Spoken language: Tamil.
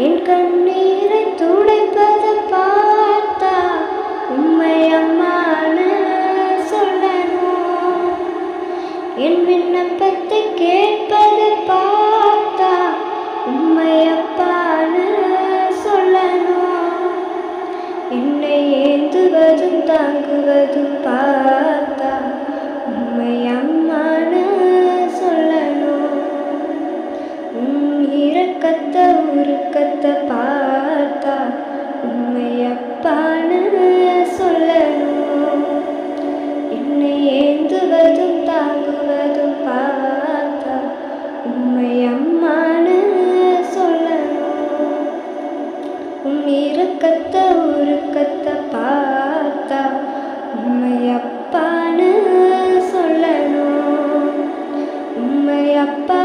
என் கண்ணீரை துடைப்பதை பார்த்தா உம்மை அம்மான்னு சொல்லணும். என் விண்ணப்பத்தை கேட்பதை பார்த்தா உம்மை அப்பான்னு சொல்லணும். என்னை ஏந்துவதும் தாங்குவதும் பார்த்தா உம்மை அம்மான்னு சொல்லணும். இரக்கத்தை உருக்கத்தை பார்த்தா உம்மை அப்பான்னு சொல்லணும். என்னை ஏந்துவதும் தாங்குவதும் பார்த்தா உம்மை அம்மான்னு சொல்லணும். இரக்கத்தை உருக்கத்தை பார்த்தா உம்மை அப்பான்னு சொல்லணும். உம்மை அப்பா